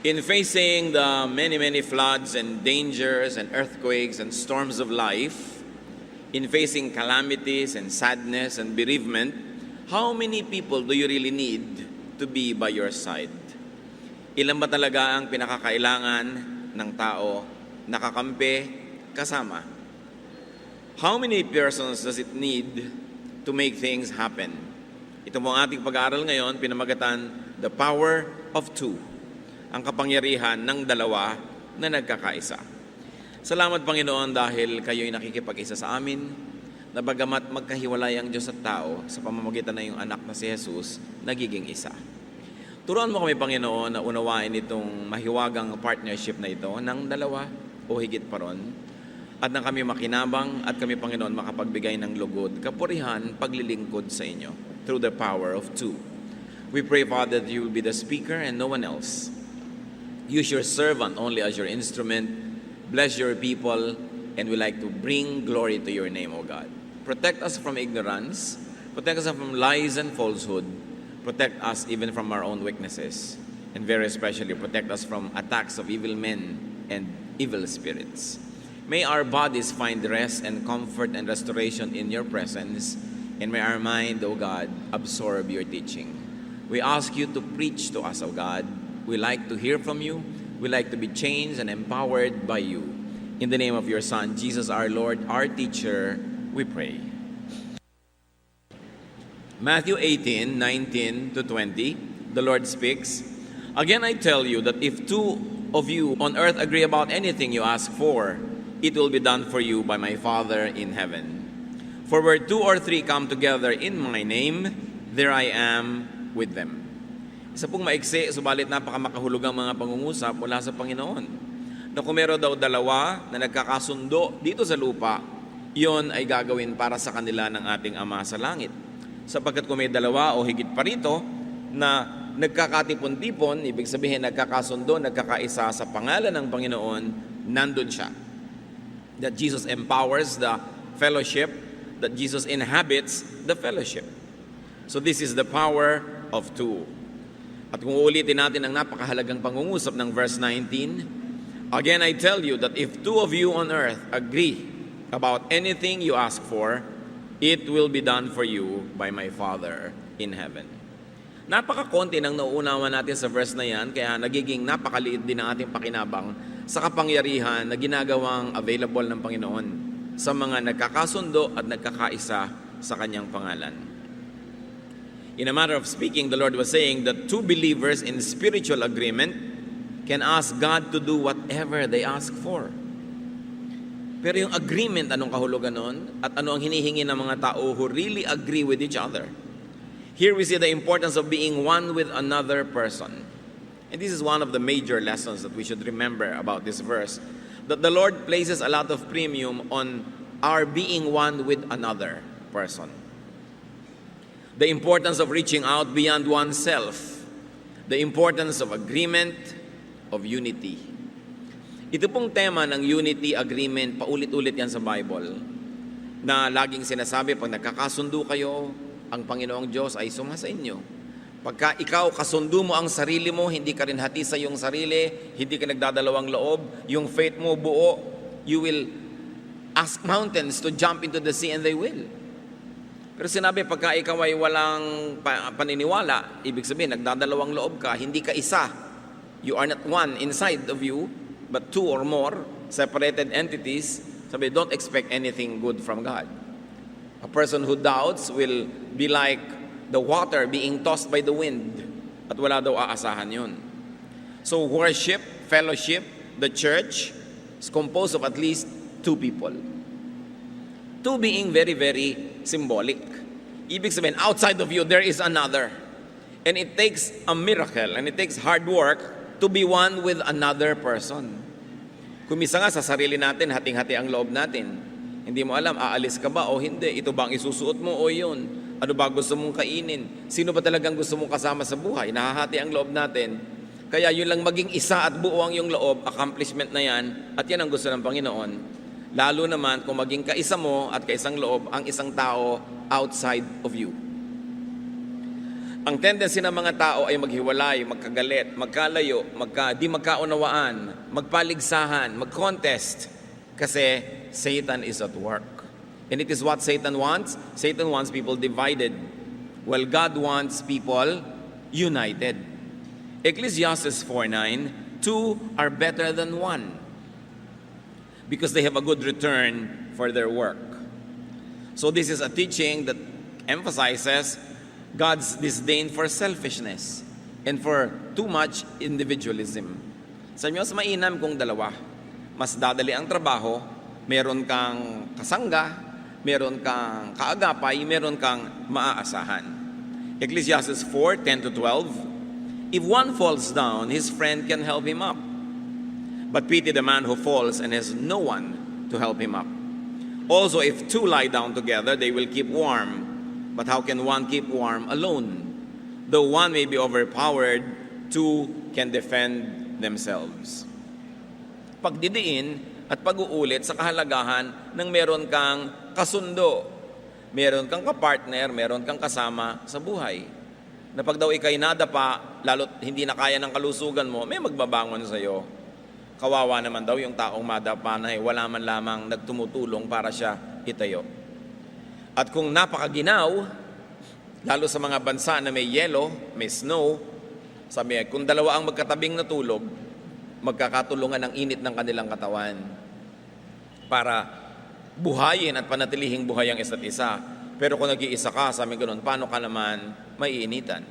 In facing the many floods and dangers and earthquakes and storms of life, in facing calamities and sadness and bereavement, how many people do you really need to be by your side? Ilan ba talaga ang pinakakailangan ng tao nakakampi kasama? How many persons does it need to make things happen? Ito mo ang ating pag-aaral ngayon, pinamagatan, The Power of Two. Ang kapangyarihan ng dalawa na nagkakaisa. Salamat Panginoon dahil kayo'y nakikipag-isa sa amin na bagamat magkahiwalay ang Diyos at tao sa pamamagitan ng iyong anak na si Jesus, nagiging isa. Turuan mo kami Panginoon na unawain itong mahiwagang partnership na ito ng dalawa o higit pa ron at na kami makinabang at kami Panginoon makapagbigay ng lugod, kapurihan, paglilingkod sa inyo through the power of two. We pray Father that you will be the speaker and no one else. Use your servant only as your instrument. Bless your people, and we like to bring glory to your name, O God. Protect us from ignorance. Protect us from lies and falsehood. Protect us even from our own weaknesses. And very especially, protect us from attacks of evil men and evil spirits. May our bodies find rest and comfort and restoration in your presence. And may our mind, O God, absorb your teaching. We ask you to preach to us, O God. We like to hear from you. We like to be changed and empowered by you. In the name of your Son, Jesus our Lord, our teacher, we pray. Matthew 18:19 to 20, the Lord speaks, Again I tell you that if two of you on earth agree about anything you ask for, it will be done for you by my Father in heaven. For where two or three come together in my name, there I am with them. Isa pong maiksi, subalit napakamakahulugang mga pangungusap mula sa Panginoon. Na kung meron daw dalawa na nagkakasundo dito sa lupa, iyon ay gagawin para sa kanila ng ating Ama sa langit. Sapagkat kung may dalawa o higit pa rito na nagkakatipon-tipon, ibig sabihin nagkakasundo, nagkakaisa sa pangalan ng Panginoon, nandun siya. That Jesus empowers the fellowship, that Jesus inhabits the fellowship. So this is the power of two. At kung uulitin natin ang napakahalagang pangungusap ng verse 19, Again I tell you that if two of you on earth agree about anything you ask for, it will be done for you by my Father in heaven. Napakakonti ng nauunawa natin sa verse na yan, kaya nagiging napakaliit din ang ating pakinabang sa kapangyarihan na ginagawang available ng Panginoon sa mga nagkakasundo at nagkakaisa sa kanyang pangalan. In a matter of speaking, the Lord was saying that two believers in spiritual agreement can ask God to do whatever they ask for. Pero yung agreement, anong kahulugan nun? At ano ang hinihingi ng mga tao who really agree with each other? Here we see the importance of being one with another person. And this is one of the major lessons that we should remember about this verse. That the Lord places a lot of premium on our being one with another person. The importance of reaching out beyond oneself. The importance of agreement, of unity. Ito pong tema ng unity, agreement, paulit-ulit yan sa Bible. Na laging sinasabi, pag nagkakasundo kayo, ang Panginoong Diyos ay sumasa inyo. Pagka ikaw kasundo mo ang sarili mo, hindi ka rin hati sa iyong sarili, hindi ka nagdadalawang loob, yung faith mo buo, you will ask mountains to jump into the sea and they will. Pero sinabi, pagka ikaw ay walang paniniwala, ibig sabihin, nagdadalawang loob ka, hindi ka isa. You are not one inside of you, but two or more, separated entities. Sabi, don't expect anything good from God. A person who doubts will be like the water being tossed by the wind, at wala daw aasahan yun. So worship, fellowship, the church is composed of at least two people. Two being very symbolic. Ibig sabihin, outside of you, there is another. And it takes a miracle, and it takes hard work to be one with another person. Kumisa nga sa sarili natin, hating-hati ang loob natin. Hindi mo alam, aalis ka ba o hindi? Ito ba ang isusuot mo o yun? Ano ba gusto mong kainin? Sino ba talagang gusto mong kasama sa buhay? Nahahati ang loob natin. Kaya yun lang maging isa at buo ang iyong loob, accomplishment na yan, at yan ang gusto ng Panginoon. Lalo naman kung maging kaisa mo at kaisang loob ang isang tao outside of you. Ang tendency ng mga tao ay maghiwalay, magkagalit, magkalayo, di magkaunawaan, magpaligsahan, mag-contest. Kasi Satan is at work. And it is what Satan wants. Satan wants people divided, while God wants people united. Ecclesiastes 4:9, two are better than one, because they have a good return for their work. So this is a teaching that emphasizes God's disdain for selfishness and for too much individualism. Sa mas mainam kung dalawa. Mas dadali ang trabaho, meron kang kasangga, meron kang kaagapay, meron kang maaasahan. Ecclesiastes 4:10-12, if one falls down, his friend can help him up. But pity the man who falls and has no one to help him up. Also, if two lie down together, they will keep warm. But how can one keep warm alone? Though one may be overpowered, two can defend themselves. Pagdidiin at pag-uulit sa kahalagahan ng meron kang kasundo, meron kang kapartner, meron kang kasama sa buhay. Na pag daw ikay nadapa, lalo't hindi na kaya ng kalusugan mo, may magbabangon sa iyo. Kawawa naman daw yung taong madapa na wala man lamang nagtumutulong para siya itayo. At kung napakaginaw, lalo sa mga bansa na may yelo, may snow, sabi kung dalawa ang magkatabing natulog, magkakatulungan ang init ng kanilang katawan para buhayin at panatilihing buhay ang isa't isa. Pero kung nag-iisa ka, sabi ganoon, paano ka naman maiinitan?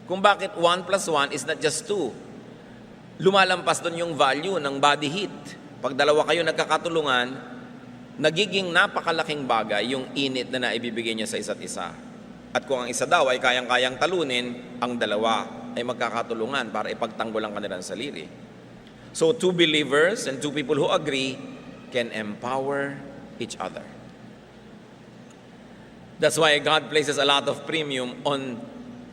Kung bakit 1 + 1 is not just 2. Lumalampas doon yung value ng body heat. Pag dalawa kayo nagkakatulungan, nagiging napakalaking bagay yung init na naibibigay niya sa isa't isa. At kung ang isa daw ay kayang-kayang talunin, ang dalawa ay magkakatulungan para ipagtanggol ang kanilang sarili. So two believers and two people who agree can empower each other. That's why God places a lot of premium on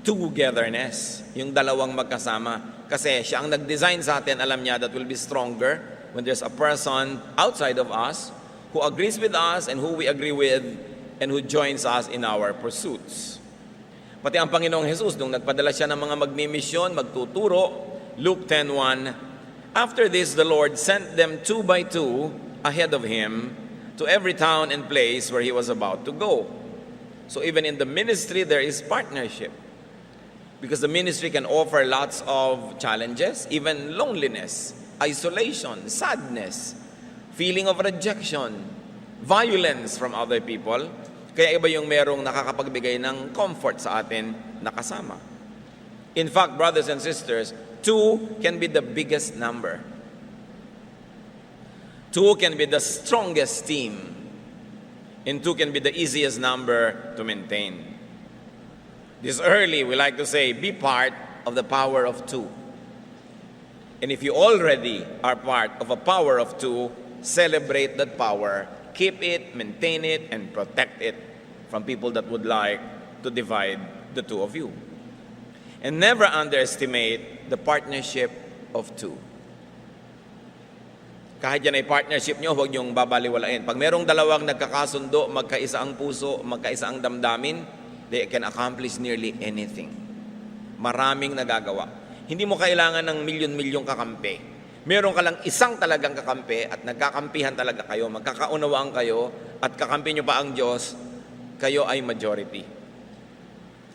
togetherness, yung dalawang magkasama. Kasi siya ang nag-design sa atin, alam niya that will be stronger when there's a person outside of us who agrees with us and who we agree with and who joins us in our pursuits. Pati ang Panginoong Jesus, nung nagpadala siya ng mga magmimisyon, magtuturo, Luke 10:1, after this, the Lord sent them 2 by 2 ahead of him to every town and place where he was about to go. So even in the ministry, there is partnership. Because the ministry can offer lots of challenges, even loneliness, isolation, sadness, feeling of rejection, violence from other people. Kaya iba yung merong nakakapagbigay ng comfort sa atin na kasama. In fact, brothers and sisters, 2 can be the biggest number. 2 can be the strongest team. And 2 can be the easiest number to maintain. This early, we like to say, be part of the power of 2. And if you already are part of a power of 2, celebrate that power, keep it, maintain it, and protect it from people that would like to divide the two of you. And never underestimate the partnership of 2. Kahit yan ay partnership nyo, huwag nyong babaliwalain. Pag merong dalawang nagkakasundo, magkaisa ang puso, magkaisa ang damdamin, they can accomplish nearly anything. Maraming nagagawa. Hindi mo kailangan ng milyon-milyong kakampi. Meron ka lang isang talagang kakampi at nagkakampihan talaga kayo, magkakaunawaan kayo at kakampi nyo pa ang Diyos, kayo ay majority.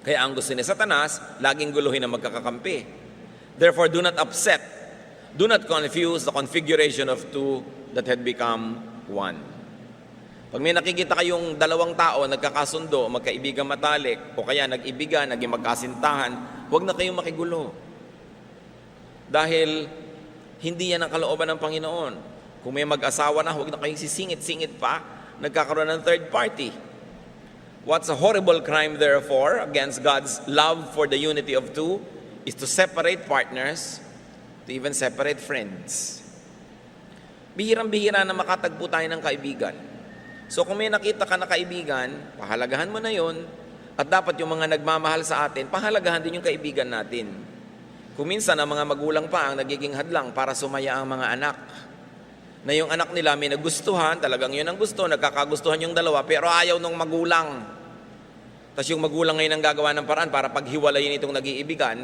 Kaya ang gusto ni Satanas, laging guluhin ang magkakakampi. Therefore, do not upset. Do not confuse the configuration of 2 that had become 1. Pag may nakikita kayong dalawang tao nagkakasundo, magkaibigan matalik, o kaya nag-ibigan, naging magkasintahan, huwag na kayong makigulo. Dahil hindi yan ang kalooban ng Panginoon. Kung may mag-asawa na, huwag na kayong sisingit-singit pa, nagkakaroon ng third party. What's a horrible crime, therefore, against God's love for the unity of 2 is to separate partners, to even separate friends. Bihirang-bihira na makatagpo tayo ng kaibigan. So kung may nakita ka na kaibigan, pahalagahan mo na yon. At dapat yung mga nagmamahal sa atin, pahalagahan din yung kaibigan natin. Kung minsan ang mga magulang pa ang nagiging hadlang para sumaya ang mga anak. Na yung anak nila may nagustuhan, talagang yun ang gusto, nagkakagustuhan yung dalawa, pero ayaw nung magulang. Tapos Tapos yung magulang ngayon ang gagawa ng paraan para paghiwalayin itong nag-iibigan,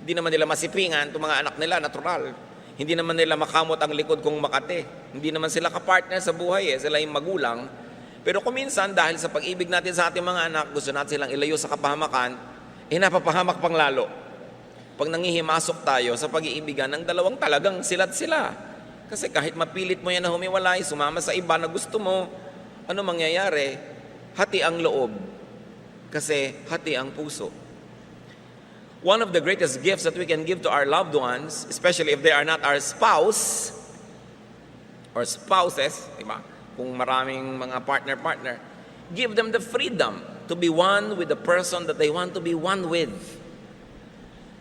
hindi naman nila masipringan itong mga anak nila, natural. Hindi naman nila makamot ang likod kung makate. Hindi naman sila kapartner sa buhay sila yung magulang. Pero kung minsan, dahil sa pag-ibig natin sa ating mga anak, gusto natin silang ilayo sa kapahamakan, napapahamak pang lalo. Pag nangihimasok tayo sa pag-iibigan ng dalawang talagang silat sila. Kasi kahit mapilit mo yan na humiwalay, sumama sa iba na gusto mo, ano mangyayari? Hati ang loob. Kasi hati ang puso. One of the greatest gifts that we can give to our loved ones, especially if they are not our spouse or spouses, diba? Kung maraming mga partner, give them the freedom to be one with the person that they want to be one with.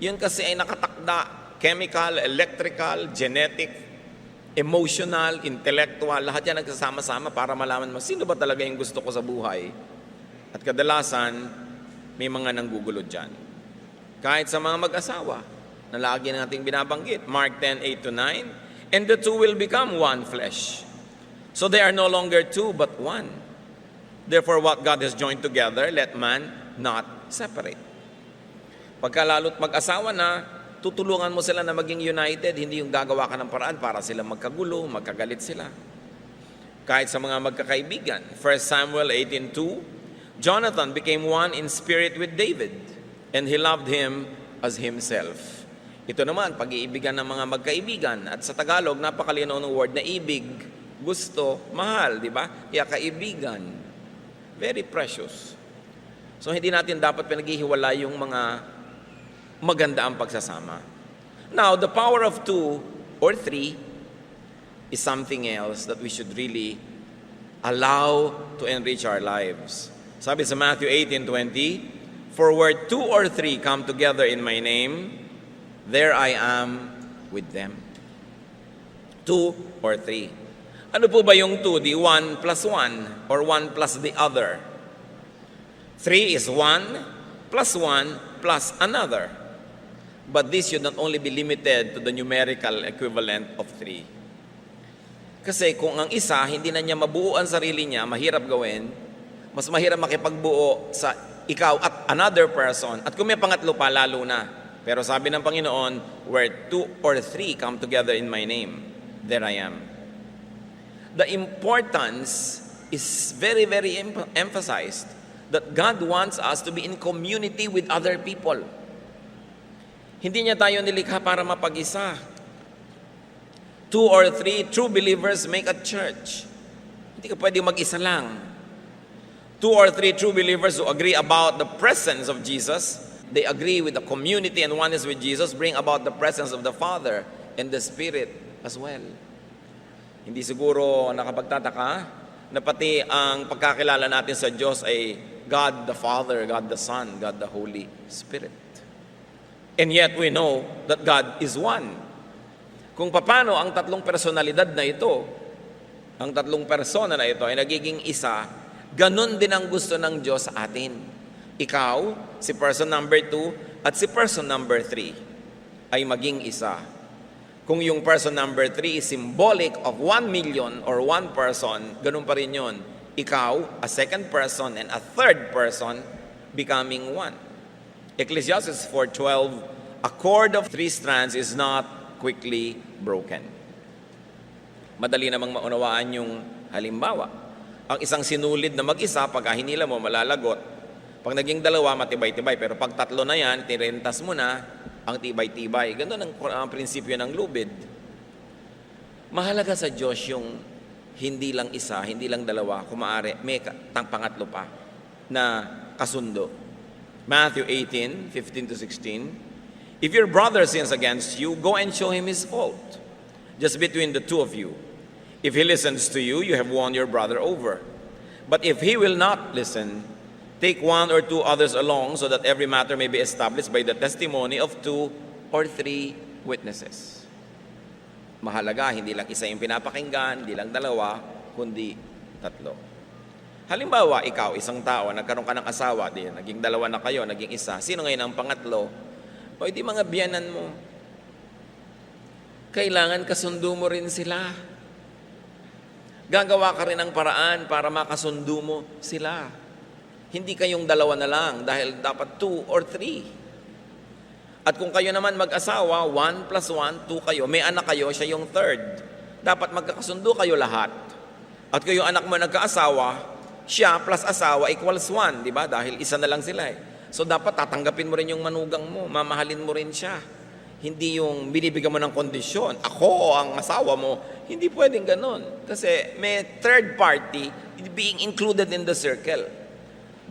Yun kasi ay nakatakda, chemical, electrical, genetic, emotional, intellectual, lahat yan nagsasama-sama para malaman mo, sino ba talaga yung gusto ko sa buhay? At kadalasan, may mga nanggugulo dyan. Kahit sa mga mag-asawa, na lagi nating binabanggit, Mark 10:8-9, and the two will become one flesh. So they are no longer two, but one. Therefore, what God has joined together, let man not separate. Pagka lalo't mag-asawa na, tutulungan mo sila na maging united, hindi yung gagawa ka ng paraan para sila magkagulo, magkagalit sila. Kahit sa mga magkakaibigan, 1 Samuel 18:2, Jonathan became one in spirit with David, and he loved him as himself. Ito naman, pag-iibigan ng mga magkaibigan. At sa Tagalog, napakalinaw ng word na ibig, gusto, mahal, di ba? Kaya kaibigan. Very precious. So hindi natin dapat pinaghihiwalay yung mga maganda ang pagsasama. Now, the power of 2 or 3 is something else that we should really allow to enrich our lives. Sabi sa Matthew 18:20, for where 2 or 3 come together in my name, there I am with them. 2 or 3. Ano po ba yung 2? The 1 plus 1 or 1 plus the other? 3 is 1 plus 1 plus another. But this should not only be limited to the numerical equivalent of 3. Kasi kung ang isa, hindi na niya mabuo ang sarili niya, mahirap gawin, mas mahirap makipagbuo sa ikaw at another person. At kung may pangatlo pa, lalo na. Pero sabi ng Panginoon, where 2 or 3 come together in my name, there I am. The importance is very, very emphasized that God wants us to be in community with other people. Hindi niya tayo nilikha para mapag-isa. 2 or 3 true believers make a church. Hindi ka pwede mag-isa lang. 2 or 3 true believers who agree about the presence of Jesus, they agree with the community and oneness with Jesus, bring about the presence of the Father and the Spirit as well. Hindi siguro nakapagtataka na pati ang pagkakilala natin sa Diyos ay God the Father, God the Son, God the Holy Spirit. And yet we know that God is one. Kung paano ang tatlong personalidad na ito, ang tatlong persona na ito ay nagiging isa, ganun din ang gusto ng Diyos sa atin. Ikaw, si person number 2, at si person number 3 ay maging isa. Kung yung person number 3 is symbolic of 1 million or 1 person, ganun pa rin yun. Ikaw, a second person, and a third person becoming one. Ecclesiastes 4:12, a cord of 3 strands is not quickly broken. Madali namang maunawaan yung halimbawa. Ang isang sinulid na mag-isa, pag hinila mo, malalagot. Pag naging dalawa, matibay-tibay. Pero pag tatlo na yan, tirentas mo na, ang tibay-tibay. Ganun ang prinsipyo ng lubid. Mahalaga sa Diyos yung hindi lang isa, hindi lang dalawa, kung maaari, may pangatlo pa na kasundo. Matthew 18:15-16, if your brother sins against you, go and show him his fault, just between the two of you. If he listens to you, you have won your brother over. But if he will not listen, take 1 or 2 others along, so that every matter may be established by the testimony of 2 or 3 witnesses. Mahalaga, hindi lang isa yung pinapakinggan, hindi lang dalawa, kundi 3. Halimbawa, ikaw, isang tao, nagkaroon ka ng asawa, naging 2 na kayo, naging isa. Sino ngayon ang pangatlo? O di mga biyanan mo. Kailangan kasundo mo rin sila. Gagawa ka rin ng paraan para makasundo mo sila. Hindi kayong dalawa na lang dahil dapat 2 or 3. At kung kayo naman mag-asawa, 1 plus 1, 2 kayo. May anak kayo, siya yung third. Dapat magkakasundo kayo lahat. At kung yung anak mo nagkaasawa, siya plus asawa equals 1, di ba? Dahil isa na lang sila eh. So dapat tatanggapin mo rin yung manugang mo, mamahalin mo rin siya. Hindi yung binibigyan mo ng kondisyon, ako ang asawa mo. Hindi pwedeng ganon. Kasi may third party being included in the circle.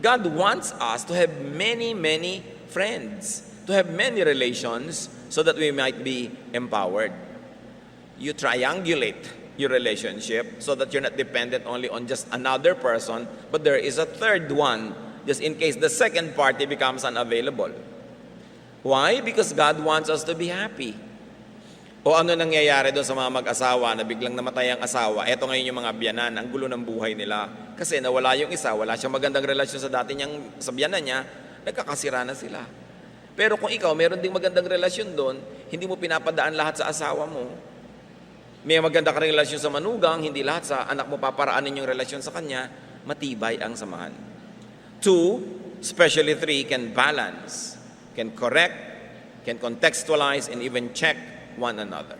God wants us to have many, many friends, to have many relations so that we might be empowered. You triangulate your relationship so that you're not dependent only on just another person, but there is a third one just in case the second party becomes unavailable. Why? Because God wants us to be happy. O ano nangyayari doon sa mga mag-asawa na biglang namatay ang asawa? Eto ngayon yung mga biyanan, ang gulo ng buhay nila. Kasi nawala yung isa, wala siyang magandang relasyon sa dati niyang sa biyanan niya, nagkakasira na sila. Pero kung ikaw, meron ding magandang relasyon doon, hindi mo pinapadaan lahat sa asawa mo. May maganda ka rin relasyon sa manugang, hindi lahat sa anak mo paparaanin yung relasyon sa kanya, matibay ang samahan. 2, especially 3, can balance, can correct, can contextualize, and even check one another.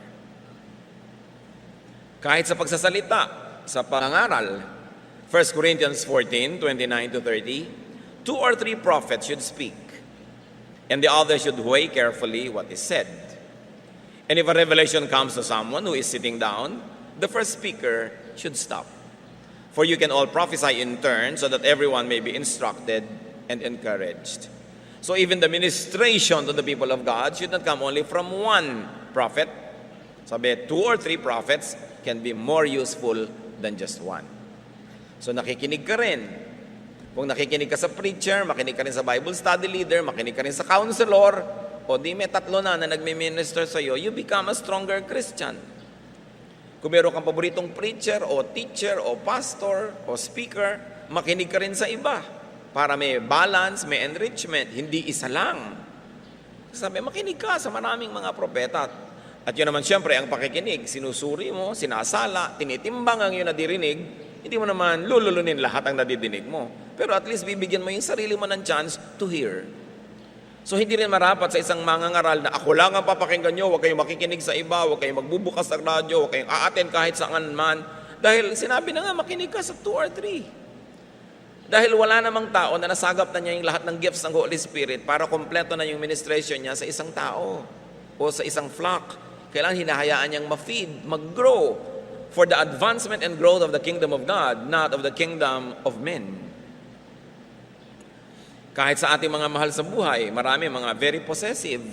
Kahit sa pagsasalita, sa pangangaral, 1 Corinthians 14, 29 to 30, 2 or 3 prophets should speak, and the other should weigh carefully what is said. And if a revelation comes to someone who is sitting down, the first speaker should stop. For you can all prophesy in turn so that everyone may be instructed and encouraged. So even the ministration to the people of God should not come only from one prophet. Sabi, 2 or 3 prophets can be more useful than just one. So nakikinig ka rin. Kung nakikinig ka sa preacher, makinig ka rin sa Bible study leader, makinig ka rin sa counselor, o di may 3 na nagme-minister sa'yo, you become a stronger Christian. Kung meron kang paboritong preacher, o teacher, o pastor, o speaker, makinig ka rin sa iba para may balance, may enrichment, hindi isa lang. Sabi, makinig ka sa maraming mga propeta. At yun naman siyempre, ang pakikinig, sinusuri mo, sinasala, tinitimbang ang iyong nadirinig, hindi mo naman lululunin lahat ang nadidinig mo. Pero at least bibigyan mo yung sarili mo ng chance to hear. So hindi rin marapat sa isang mangangaral na ako lang ang papakinggan nyo, huwag kayong makikinig sa iba, huwag kayong magbubukas ng radyo, huwag kayong aaten kahit saan man. Dahil sinabi na nga, makinig ka sa 2 or 3. Dahil wala namang tao na nasagap na niya yung lahat ng gifts ng Holy Spirit para kompleto na yung ministration niya sa isang tao o sa isang flock. Kailangan hinahayaan niyang ma-feed, mag-grow for the advancement and growth of the kingdom of God, not of the kingdom of men. Kahit sa ating mga mahal sa buhay, marami mga very possessive.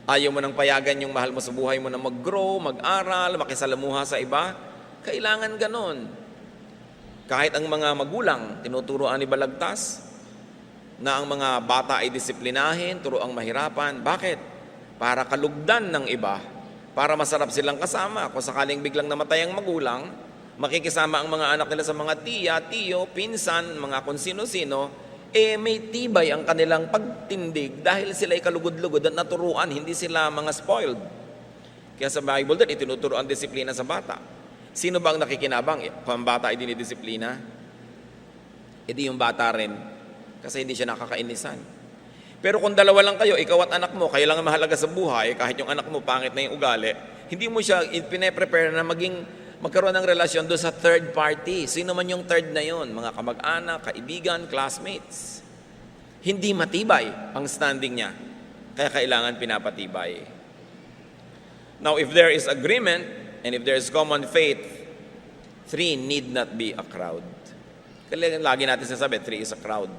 Ayaw mo nang payagan yung mahal mo sa buhay mo na mag-grow, mag-aral, makisalamuha sa iba. Kailangan ganon. Kahit ang mga magulang, tinuturoan ni Balagtas na ang mga bata ay disiplinahin, turuang mahirapan. Bakit? Para kalugdan ng iba, para masarap silang kasama. Kung sakaling biglang namatay ang magulang, makikisama ang mga anak nila sa mga tiya, tiyo, pinsan, mga kung sino-sino, may tibay ang kanilang pagtindig dahil sila ay kalugod-lugod at naturuan, hindi sila mga spoiled. Kaya sa Bible din, itinuturo ang disiplina sa bata. Sino ba ang nakikinabang? Kung ang bata ay dinidisiplina, edi yung bata rin, kasi hindi siya nakakainisan. Pero kung dalawa lang kayo, ikaw at anak mo, kayo lang ang mahalaga sa buhay, kahit yung anak mo pangit na yung ugali, hindi mo siya pine-prepare na magkaroon ng relasyon doon sa third party. Sino man yung third na yon? Mga kamag-anak, kaibigan, classmates. Hindi matibay ang standing niya. Kaya kailangan pinapatibay. Now, if there is agreement and if there is common faith, 3 need not be a crowd. Kaya lagi natin sinasabi, 3 is a crowd.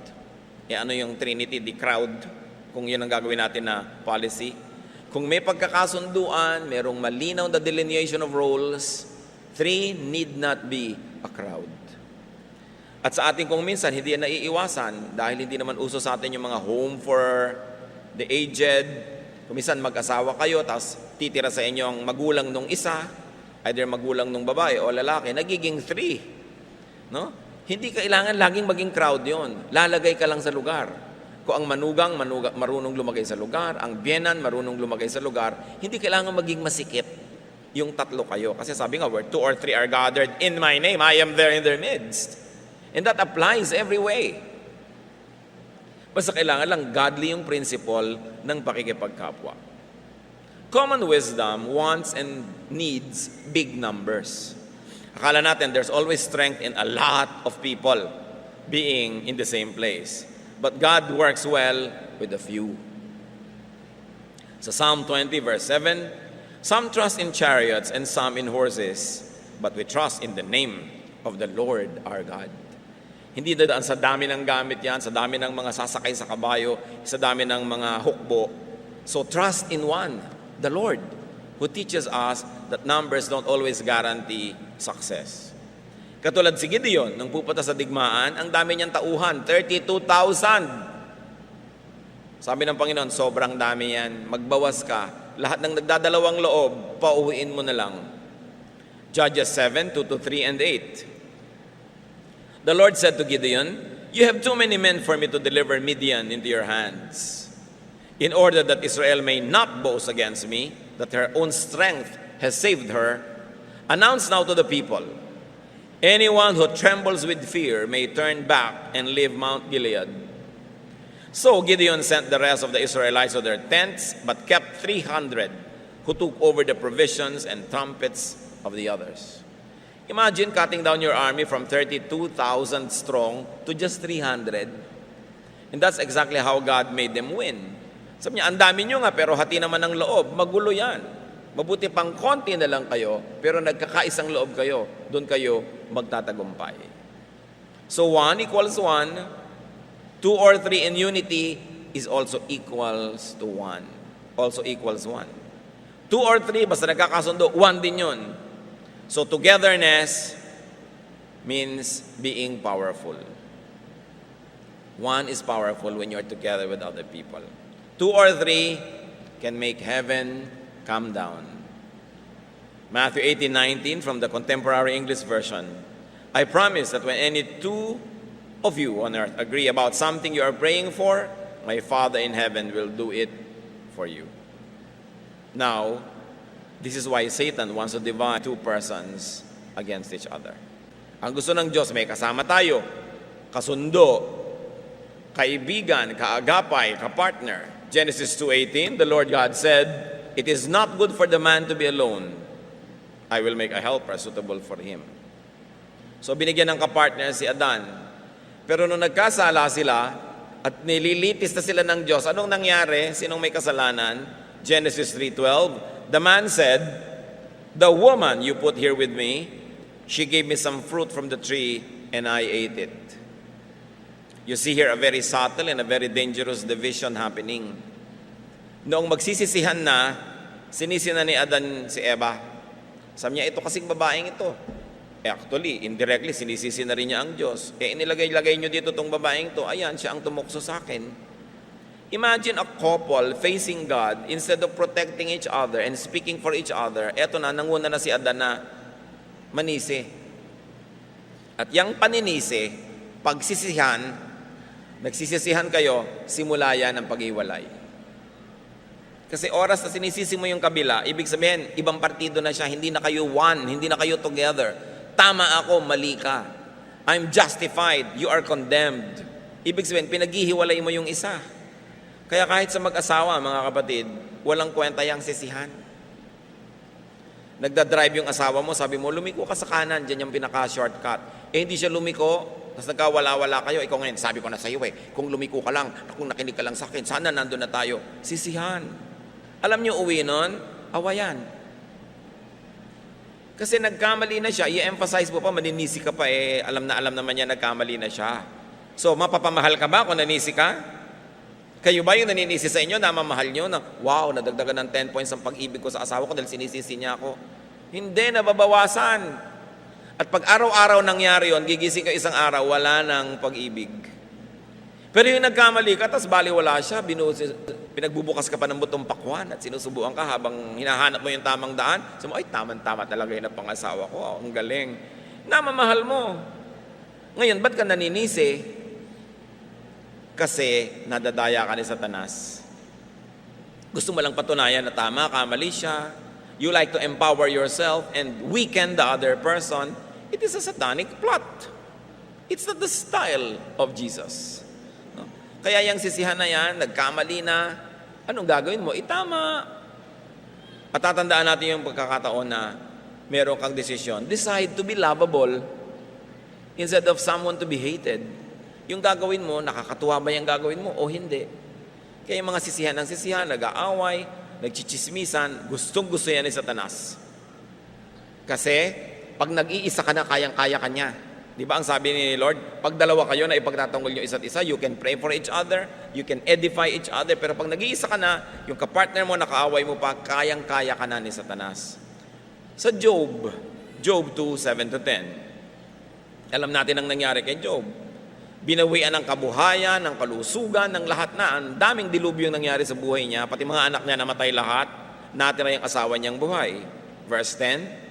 Ano yung Trinity, the crowd? Kung yun ang gagawin natin na policy. Kung may pagkakasunduan, merong malinaw na delineation of roles, 3 need not be a crowd. At sa ating kung minsan, hindi yan naiiwasan dahil hindi naman uso sa atin yung mga home for the aged. Kung minsan mag-asawa kayo, tapos titira sa inyo ang magulang nung isa, either magulang nung babae o lalaki, nagiging 3. No? Hindi kailangan laging maging crowd yon. Lalagay ka lang sa lugar. Kung ang manugang marunong lumagay sa lugar, ang biyenan marunong lumagay sa lugar, hindi kailangan maging masikip yung 3 kayo. Kasi sabi nga, where 2 or 3 are gathered in my name, I am there in their midst. And that applies every way. Basta kailangan lang godly yung principle ng pakikipagkapwa. Common wisdom wants and needs big numbers. Akala natin there's always strength in a lot of people being in the same place. But God works well with a few. Sa Psalm 20 verse 7, some trust in chariots and some in horses, but we trust in the name of the Lord our God. Hindi dadaan sa dami ng gamit yan, sa dami ng mga sasakay sa kabayo, sa dami ng mga hukbo. So trust in one, the Lord, who teaches us that numbers don't always guarantee success. Katulad si Gideon, nung pupunta sa digmaan, ang dami niyang tauhan, 32,000. Sabi ng Panginoon, sobrang dami yan, magbawas ka. Lahat ng nagdadalawang loob, pauwiin mo na lang. Judges 7, 2-3 and 8. The Lord said to Gideon, "You have too many men for me to deliver Midian into your hands. In order that Israel may not boast against me, that her own strength has saved her, announce now to the people, anyone who trembles with fear may turn back and leave Mount Gilead." So Gideon sent the rest of the Israelites to their tents, but kept 300 who took over the provisions and trumpets of the others. Imagine cutting down your army from 32,000 strong to just 300. And that's exactly how God made them win. Sabi niya, ang dami nyo nga, pero hati naman ng loob. Magulo yan. Mabuti pang konti na lang kayo, pero nagkakaisang loob kayo. Doon kayo magtatagumpay. So 1 equals 1. 2 or 3 in unity is also equals to 1. Also equals 1. 2 or 3, basta nagkakasundo, 1 din yun. So togetherness means being powerful. 1 is powerful when you're together with other people. 2 or 3 can make heaven come down. Matthew 18:19 from the Contemporary English Version. I promise that when any 2 of you on earth agree about something you are praying for, my Father in heaven will do it for you. Now, this is why Satan wants to divide 2 persons against each other. Ang gusto ng Diyos, may kasama tayo, kasundo, kaibigan, kaagapay, kapartner. Genesis 2:18, the Lord God said, "It is not good for the man to be alone. I will make a helper suitable for him." So binigyan ng kapartner si Adan. Pero nung nagkasala sila at nililitis na sila ng Diyos, anong nangyari? Sinong may kasalanan? Genesis 3:12, the man said, "The woman you put here with me, she gave me some fruit from the tree and I ate it." You see here a very subtle and a very dangerous division happening. Noong magsisisihan na, sinisi na ni Adan si Eva. Sabi niya, ito kasing babaeng ito. Actually, indirectly, sinisisi na rin niya ang Diyos. Inilagay-lagay niyo dito tong babaeng to, ayan, siya ang tumukso sa akin. Imagine a couple facing God, instead of protecting each other and speaking for each other, eto na, nanguna na si Adan na manisi. At yang paninisi, pagsisihan, nagsisisihan kayo, simula yan ang pag-iwalay. Kasi oras na sinisisi mo yung kabila, ibig sabihin, ibang partido na siya, hindi na kayo one, hindi na kayo together. Tama ako, mali ka. I'm justified, you are condemned. Ibig sabihin, pinaghihiwalay mo yung isa. Kaya kahit sa mag-asawa, mga kapatid, walang kwenta yung sisihan. Nagdadrive yung asawa mo, sabi mo, lumiko ka sa kanan, dyan yung pinaka-shortcut. Hindi siya lumiko, tapos nagkawala-wala kayo, ikaw ngayon, sabi ko na sa iyo kung lumiko ka lang, kung nakinig ka lang sa akin, sana nandun na tayo. Sisihan. Alam niyo uwi nun, awayan. Kasi nagkamali na siya, i-emphasize mo pa, maninisi ka pa, alam naman niya nagkamali na siya. So, mapapamahal ka ba kung nanisi ka? Kayo ba yung naninisi sa inyo, namamahal nyo na, wow, nadagdagan ng 10 points ang pag-ibig ko sa asawa ko dahil sinisisi niya ako? Hindi, nababawasan. At pag araw-araw nangyari yon, gigising ka isang araw, wala nang pag-ibig. Pero yung nagkamali ka, tas baliwala siya, pinagbubukas ka pa ng butong pakwan at sinusubuan ka habang hinahanap mo yung tamang daan. Sabi mo, ay, tama talaga yun ang pangasawa ko. Oh, ang galing. Namamahal mo. Ngayon, ba't ka naninisi? Kasi nadadaya ka ni Satanas. Gusto mo lang patunayan na tama, kamali siya. You like to empower yourself and weaken the other person. It is a satanic plot. It's not the style of Jesus. No? Kaya yung sisihan na yan, nagkamali na, anong gagawin mo? Itama. At tatandaan natin yung pagkakataon na meron kang desisyon. Decide to be lovable instead of someone to be hated. Yung gagawin mo, nakakatuwa ba yung gagawin mo o hindi? Kaya yung mga sisihan ng sisihan, nag-aaway, nagchichismisan, gustong-gusto yan ni Satanas. Kasi, pag nag-iisa ka na, kayang-kaya ka niya. Di ba ang sabi ni Lord, pag dalawa kayo na ipagtatanggol nyo isa't isa, you can pray for each other, you can edify each other, pero pag nag-iisa ka na, yung kapartner mo, nakaaway mo pa, kayang-kaya ka na ni Satanas. Sa Job 2:7-10, alam natin ang nangyari kay Job. Binawian ng kabuhayan, ng kalusugan, ng lahat na. Ang daming dilubyo nangyari sa buhay niya, pati mga anak niya namatay lahat, natira yung asawa niyang buhay. Verse 10,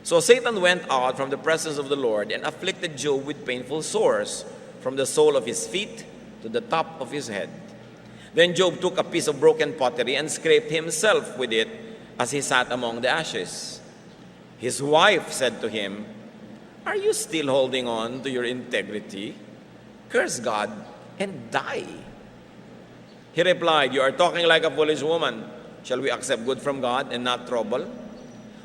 so Satan went out from the presence of the Lord and afflicted Job with painful sores from the sole of his feet to the top of his head. Then Job took a piece of broken pottery and scraped himself with it as he sat among the ashes. His wife said to him, "Are you still holding on to your integrity? Curse God and die." He replied, "You are talking like a foolish woman. Shall we accept good from God and not trouble?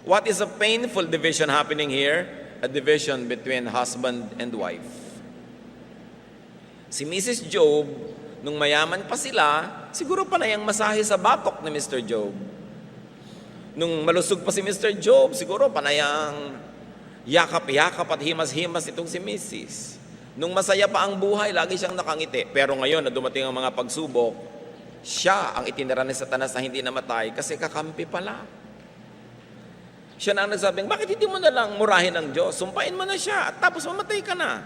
What is a painful division happening here? A division between husband and wife." Si Mrs. Job, nung mayaman pa sila, siguro pa na yung masahe sa batok ni Mr. Job. Nung malusog pa si Mr. Job, siguro pa na yung yakap-yakap at himas-himas itong si Mrs. Nung masaya pa ang buhay, lagi siyang nakangiti. Pero ngayon na dumating ang mga pagsubok, siya ang itinira ni Satanas na hindi namatay kasi kakampi pala. Siya na ang nagsabing, bakit hindi mo na lang murahin ang Diyos? Sumpain mo na siya at tapos mamatay ka na.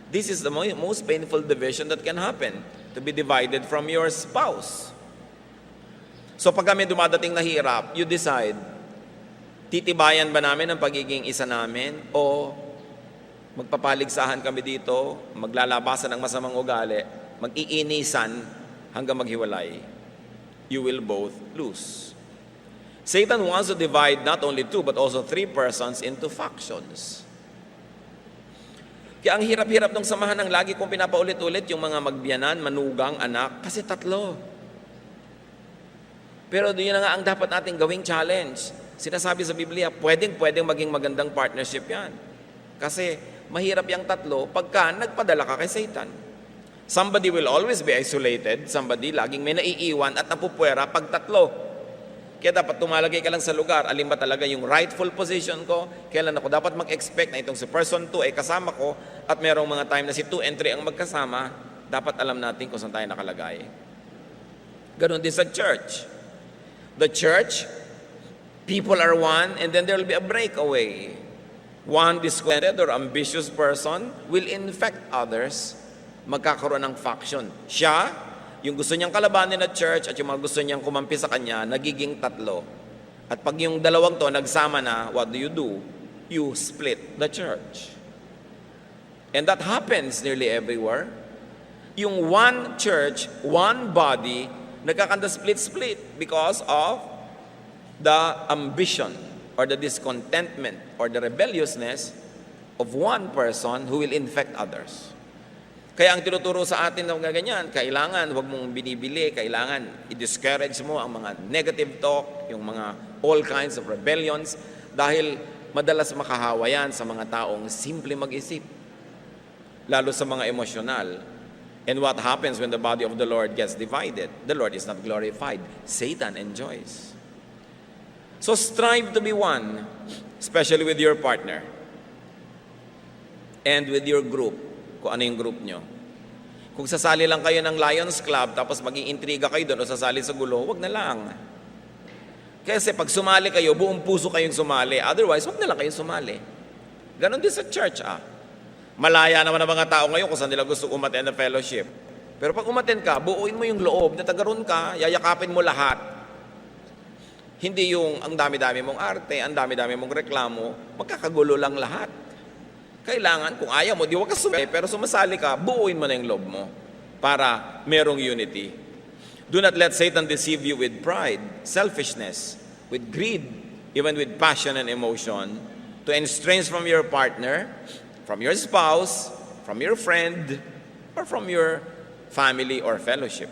This is the most painful division that can happen, to be divided from your spouse. So pag kami dumadating na hirap, you decide, titibayan ba namin ang pagiging isa namin o magpapaligsahan kami dito, maglalabasan ng masamang ugali, mag-iinisan hanggang maghiwalay. You will both lose. Satan wants to divide not only two but also three persons into factions. Kaya ang hirap-hirap ng samahan ng lagi kong pinapaulit-ulit yung mga magbiyanan, manugang, anak, kasi tatlo. Pero yun na nga ang dapat nating gawing challenge. Sinasabi sa Biblia, pwedeng maging magandang partnership yan. Kasi mahirap yung tatlo pagka nagpadala ka kay Satan. Somebody will always be isolated, somebody laging may naiiwan at napupwera pag tatlo. Kaya dapat tumalagay ka lang sa lugar, alin ba talaga yung rightful position ko, kailan ako dapat mag-expect na itong si person 2 ay kasama ko, at merong mga time na si 2 and 3 ang magkasama, dapat alam natin kung saan tayo nakalagay. Ganon din sa church. The church, people are one, and then there will be a breakaway. One discontented or ambitious person will infect others, magkakaroon ng faction. Siya, yung gusto niyang kalabanin na church at yung mga gusto niyang kumampi sa kanya, nagiging tatlo. At pag yung dalawang to nagsama na, what do? You split the church. And that happens nearly everywhere. Yung one church, one body, nagkakanda split because of the ambition or the discontentment or the rebelliousness of one person who will infect others. Kaya ang tinuturo sa atin ng ganyan, kailangan huwag mong binibili, kailangan i-discourage mo ang mga negative talk, yung mga all kinds of rebellions, dahil madalas makahawa yan sa mga taong simple mag-isip, lalo sa mga emosyonal. And what happens when the body of the Lord gets divided? The Lord is not glorified. Satan enjoys. So strive to be one, especially with your partner and with your group. Kung ano yung group nyo. Kung sasali lang kayo ng Lions Club tapos mag-iintriga kayo doon o sasali sa gulo, wag na lang. Kasi pag sumali kayo, buong puso kayong sumali. Otherwise, wag na lang kayong sumali. Ganon din sa church. Malaya naman ang mga tao ngayon kung saan nila gusto umattend na fellowship. Pero pag umattend ka, buuin mo yung loob na tagaroon ka, yayakapin mo lahat. Hindi yung ang dami-dami mong arte, ang dami-dami mong reklamo, magkakagulo lang lahat. Kailangan, kung ayaw mo, di wag ka sumali, pero sumasali ka, buuin mo na yung loob mo para merong unity. Do not let Satan deceive you with pride, selfishness, with greed, even with passion and emotion, to estrange from your partner, from your spouse, from your friend, or from your family, or fellowship.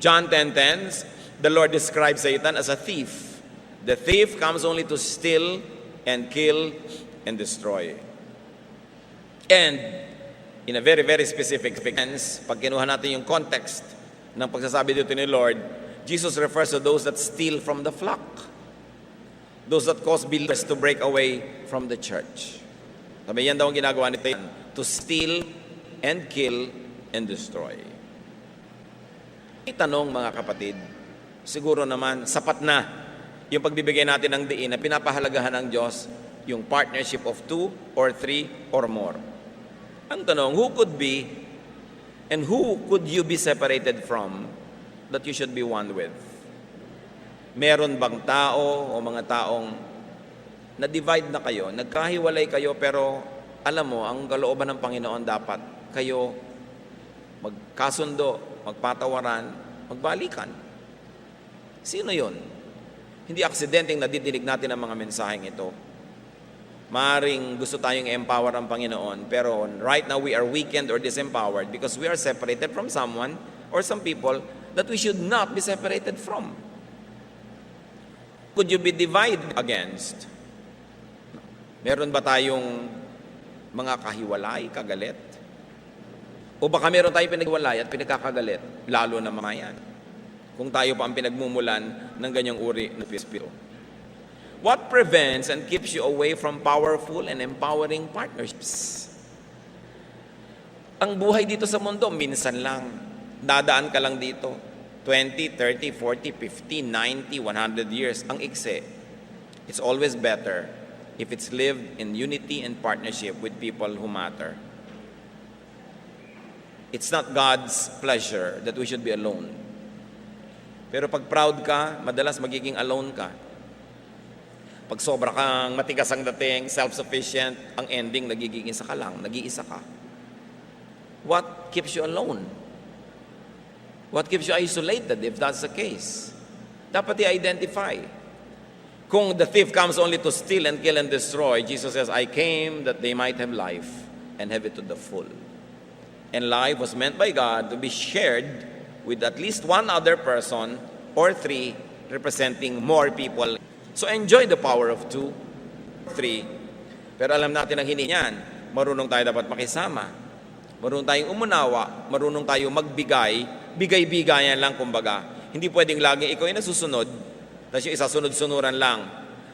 John 10:10, the Lord describes Satan as a thief. The thief comes only to steal and kill and destroy. And in a very, very specific sense, pag kinuha natin yung context ng pagsasabi dito ni Lord, Jesus refers to those that steal from the flock. Those that cause believers to break away from the church. Sabi, yan daw ang ginagawa ni Satan, to steal and kill and destroy. Itanong mga kapatid, siguro naman sapat na yung pagbibigay natin ng diin na pinapahalagahan ng Diyos, yung partnership of 2 or 3 or more. Ang tanong, who could be and who could you be separated from that you should be one with? Meron bang tao o mga taong na-divide na kayo, nagkahiwalay kayo, pero alam mo, ang kalooban ng Panginoon dapat kayo magkasundo, magpatawaran, magbalikan. Sino yon? Hindi aksidenteng nadidinig natin ang mga mensaheng ito. Maaring gusto tayong empower ang Panginoon, pero right now we are weakened or disempowered because we are separated from someone or some people that we should not be separated from. Could you be divided against? Meron ba tayong mga kahiwalay, kagalit? O baka meron tayong pinaghiwalay at pinagkakagalit, lalo na mga yan, kung tayo pa ang pinagmumulan ng ganyang uri ng Espiritu. What prevents and keeps you away from powerful and empowering partnerships? Ang buhay dito sa mundo, minsan lang. Dadaan ka lang dito. 20, 30, 40, 50, 90, 100 years. Ang ikse. It's always better if it's lived in unity and partnership with people who matter. It's not God's pleasure that we should be alone. Pero pag proud ka, madalas magiging alone ka. Pag sobra kang matigas ang dating, self-sufficient, ang ending, nagiging isa ka lang, nag-iisa ka. What keeps you alone? What keeps you isolated if that's the case? Dapat i-identify. Kung the thief comes only to steal and kill and destroy, Jesus says, I came that they might have life and have it to the full. And life was meant by God to be shared with at least one other person or 3 representing more people. So enjoy the power of 2, 3. Pero alam natin ang hini niyan, marunong tayo dapat makisama. Marunong tayong umunawa, marunong tayong magbigay, bigay-bigayan lang kumbaga. Hindi pwedeng laging ikaw ay nasusunod, tapos yung isa sunod-sunuran lang.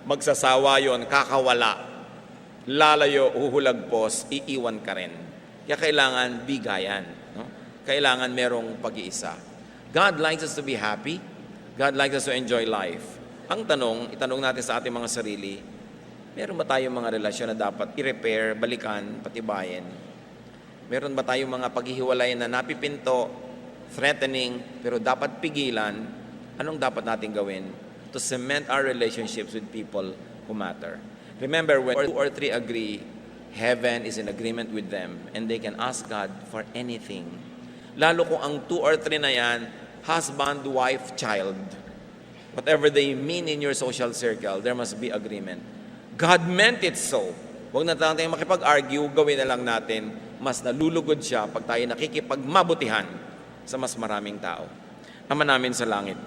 Magsasawa yon, kakawala, lalayo, uhulagpos, iiwan ka rin. Kaya kailangan bigayan. No? Kailangan merong pag-iisa. God likes us to be happy. God likes us to enjoy life. Ang tanong, itanong natin sa ating mga sarili, meron ba tayong mga relasyon na dapat i-repair, balikan, patibayin? Meron ba tayong mga paghihiwalay na napipinto, threatening, pero dapat pigilan? Anong dapat natin gawin to cement our relationships with people who matter? Remember, when 2 or 3 agree, heaven is in agreement with them and they can ask God for anything. Lalo kung ang 2 or 3 na yan, husband, wife, child, whatever they mean in your social circle, there must be agreement. God meant it so. Huwag na tayong makipag-argue, gawin na lang natin. Mas nalulugod siya pag tayo nakikipagmabutihan sa mas maraming tao. Ama namin sa langit,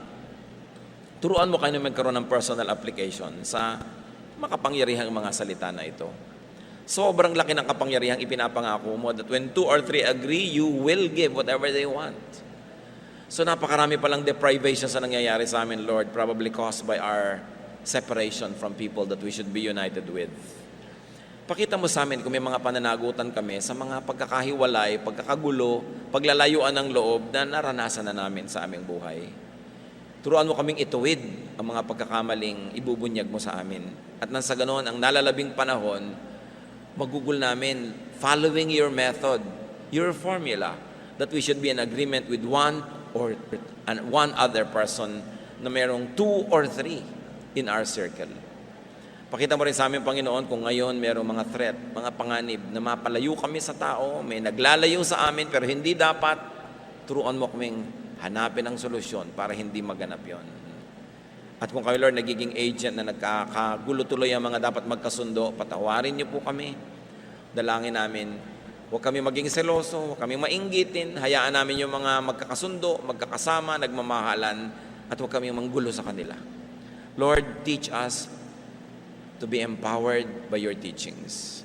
turuan mo kayo na magkaroon ng personal application sa makapangyarihang mga salita na ito. Sobrang laki ng kapangyarihang ipinapangako mo that when 2 or 3 agree, you will give whatever they want. So napakarami palang deprivation sa nangyayari sa amin, Lord, probably caused by our separation from people that we should be united with. Pakita mo sa amin kung may mga pananagutan kami sa mga pagkakahiwalay, pagkakagulo, paglalayuan ng loob na naranasan na namin sa aming buhay. Turuan mo kaming ituwid ang mga pagkakamaling ibubunyag mo sa amin. At nang sa ganoon, ang nalalabing panahon, magugol namin following your method, your formula, that we should be in agreement with one or one other person na mayroong 2 or 3 in our circle. Pakita mo rin sa amin, Panginoon, kung ngayon mayroong mga threat, mga panganib na mapalayo kami sa tao, may naglalayo sa amin pero hindi dapat, turuan mo kaming hanapin ang solusyon para hindi maganap yon. At kung kayo, Lord, nagiging agent na nagkakagulo tuloy ang mga dapat magkasundo, patawarin niyo po kami. Dalangin namin, Huwag kami maging seloso, huwag kami mainggitin, hayaan namin yung mga magkakasundo, magkakasama, nagmamahalan, at huwag kami manggulo sa kanila. Lord, teach us to be empowered by your teachings.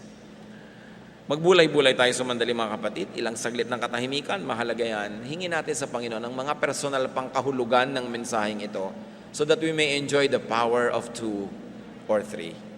Magbulay-bulay tayo sumandali mga kapatid, ilang saglit ng katahimikan, mahalaga yan. Hingin natin sa Panginoon ang mga personal pang kahulugan ng mensaheng ito so that we may enjoy the power of 2 or 3.